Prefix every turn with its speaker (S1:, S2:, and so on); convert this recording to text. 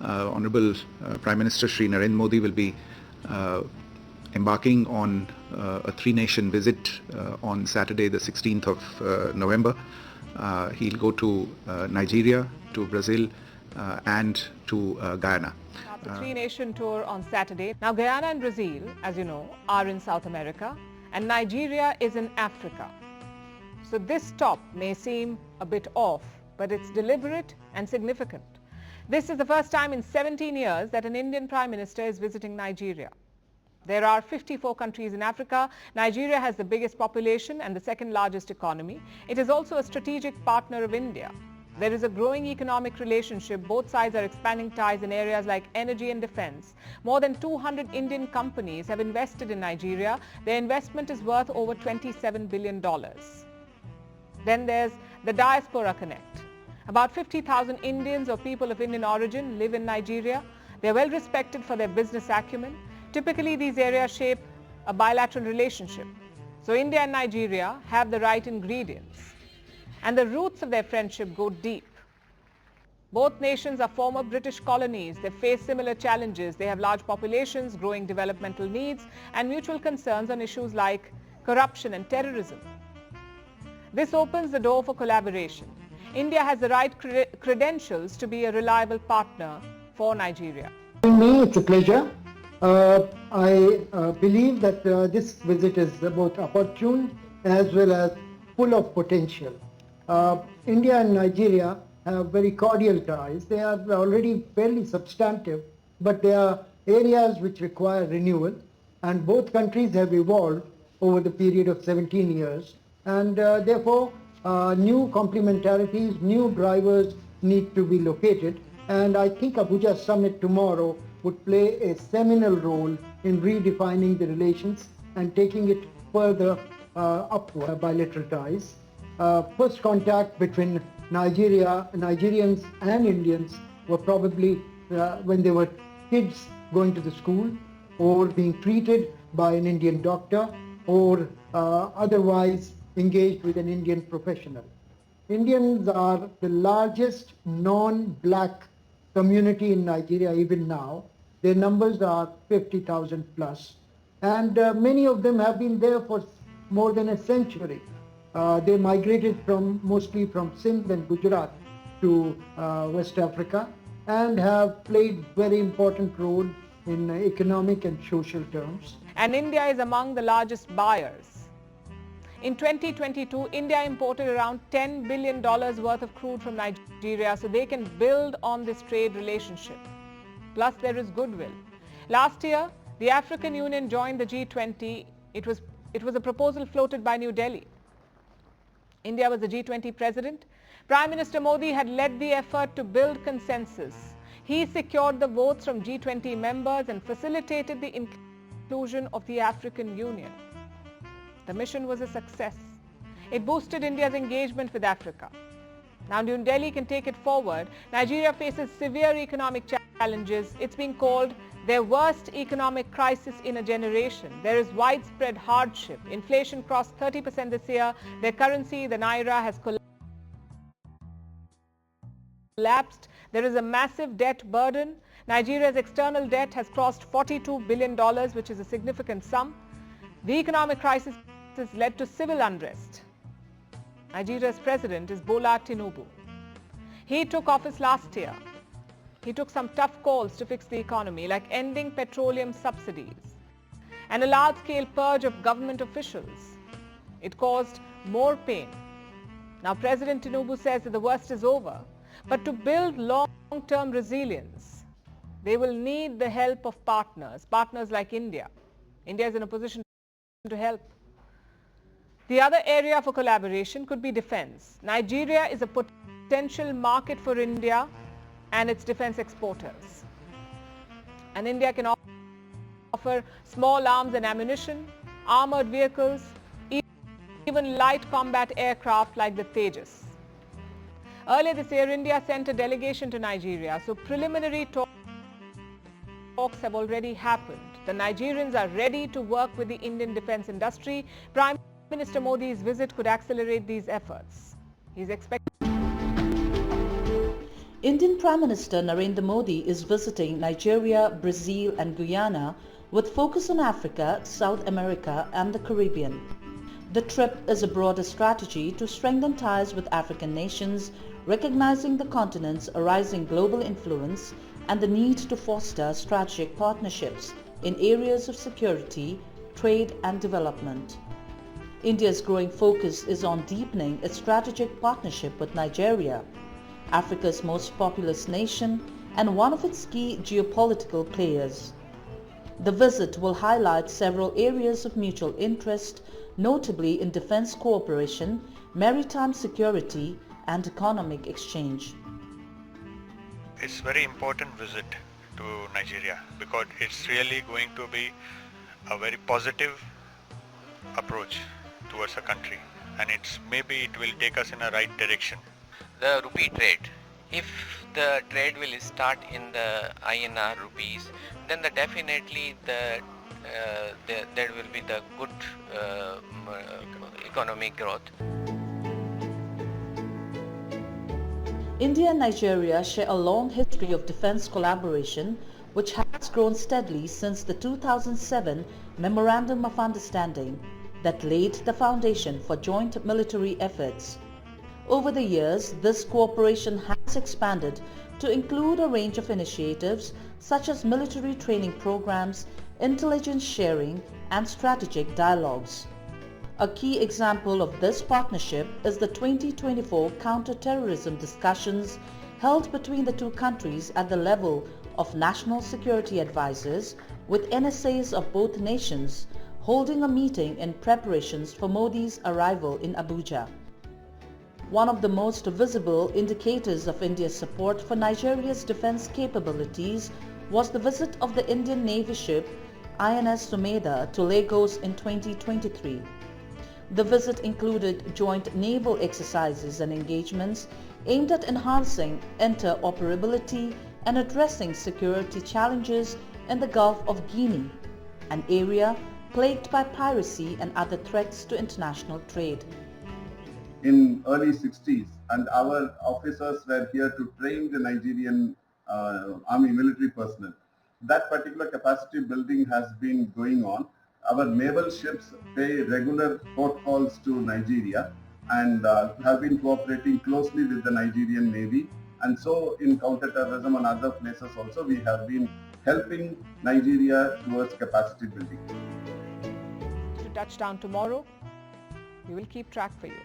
S1: Honorable Prime Minister Shri Narendra Modi will be embarking on a three-nation visit on Saturday, the 16th of November. He'll go to Nigeria, to Brazil, and to Guyana.
S2: The three-nation tour on Saturday. Now, Guyana and Brazil, as you know, are in South America, and Nigeria is in Africa. So this stop may seem a bit off, but it's deliberate and significant. This is the first time in 17 years that an Indian Prime Minister is visiting Nigeria. There are 54 countries in Africa. Nigeria has the biggest population and the second largest economy. It is also a strategic partner of India. There is a growing economic relationship. Both sides are expanding ties in areas like energy and defense. More than 200 Indian companies have invested in Nigeria. Their investment is worth over $27 billion. Then there's the Diaspora Connect. About 50,000 Indians or people of Indian origin live in Nigeria. They are well respected for their business acumen. Typically, these areas shape a bilateral relationship. So India and Nigeria have the right ingredients. And the roots of their friendship go deep. Both nations are former British colonies. They face similar challenges. They have large populations, growing developmental needs, and mutual concerns on issues like corruption and terrorism. This opens the door for collaboration. India has the right credentials to be a reliable partner for Nigeria.
S3: For me, it's a pleasure. I believe that this visit is both opportune as well as full of potential. India and Nigeria have very cordial ties. They are already fairly substantive, but there are areas which require renewal, and both countries have evolved over the period of 17 years, and therefore new complementarities, new drivers need to be located, and I think Abuja Summit tomorrow would play a seminal role in redefining the relations and taking it further upward, bilateral ties. First contact between Nigerians and Indians were probably when they were kids going to the school or being treated by an Indian doctor or otherwise engaged with an Indian professional. Indians are the largest non-black community in Nigeria even now. Their numbers are 50,000 plus, and many of them have been there for more than a century. They migrated mostly from Sindh and Gujarat to West Africa and have played very important role in economic and social terms.
S2: And India is among the largest buyers. In 2022, India imported around $10 billion worth of crude from Nigeria, so they can build on this trade relationship. Plus, there is goodwill. Last year, the African Union joined the G20. It was a proposal floated by New Delhi. India was the G20 president. Prime Minister Modi had led the effort to build consensus. He secured the votes from G20 members and facilitated the inclusion of the African Union. The mission was a success. It boosted India's engagement with Africa. Now New Delhi can take it forward. Nigeria faces severe economic challenges. It's being called their worst economic crisis in a generation. There is widespread hardship. Inflation crossed 30% this year. Their currency, the Naira, has collapsed. There is a massive debt burden. Nigeria's external debt has crossed $42 billion, which is a significant sum. The economic crisis has led to civil unrest. Nigeria's president is Bola Tinubu. He took office last year. He took some tough calls to fix the economy, like ending petroleum subsidies and a large-scale purge of government officials. It caused more pain. Now, President Tinubu says that the worst is over, but to build long-term resilience, they will need the help of partners like India. India is in a position to help. The other area for collaboration could be defense. Nigeria is a potential market for India and its defense exporters. And India can offer small arms and ammunition, armored vehicles, even light combat aircraft like the Tejas. Earlier this year, India sent a delegation to Nigeria, so preliminary talks have already happened. The Nigerians are ready to work with the Indian defense industry. Prime Minister Modi's visit could accelerate these efforts. He's expected.
S4: Indian Prime Minister Narendra Modi is visiting Nigeria, Brazil and Guyana with focus on Africa, South America and the Caribbean. The trip is a broader strategy to strengthen ties with African nations, recognizing the continent's rising global influence and the need to foster strategic partnerships in areas of security, trade and development. India's growing focus is on deepening its strategic partnership with Nigeria, Africa's most populous nation and one of its key geopolitical players. The visit will highlight several areas of mutual interest, notably in defense cooperation, maritime security and economic exchange.
S5: It's a very important visit to Nigeria because it's really going to be a very positive approach towards a country, and maybe it will take us in a right direction.
S6: The rupee trade. If the trade will start in the INR rupees, then definitely there will be the good economic growth.
S4: India and Nigeria share a long history of defense collaboration which has grown steadily since the 2007 Memorandum of Understanding that laid the foundation for joint military efforts. Over the years, this cooperation has expanded to include a range of initiatives such as military training programs, intelligence sharing, and strategic dialogues. A key example of this partnership is the 2024 Counterterrorism discussions held between the two countries at the level of national security advisors, with NSAs of both nations holding a meeting in preparations for Modi's arrival in Abuja. One of the most visible indicators of India's support for Nigeria's defense capabilities was the visit of the Indian Navy ship INS Sumedha to Lagos in 2023. The visit included joint naval exercises and engagements aimed at enhancing interoperability and addressing security challenges in the Gulf of Guinea, an area plagued by piracy and other threats to international trade.
S7: In early 60s, and our officers were here to train the Nigerian army military personnel. That particular capacity building has been going on. Our naval ships pay regular port calls to Nigeria and have been cooperating closely with the Nigerian Navy. And so in counterterrorism and other places also, we have been helping Nigeria towards capacity building.
S2: To touch down tomorrow, we will keep track for you.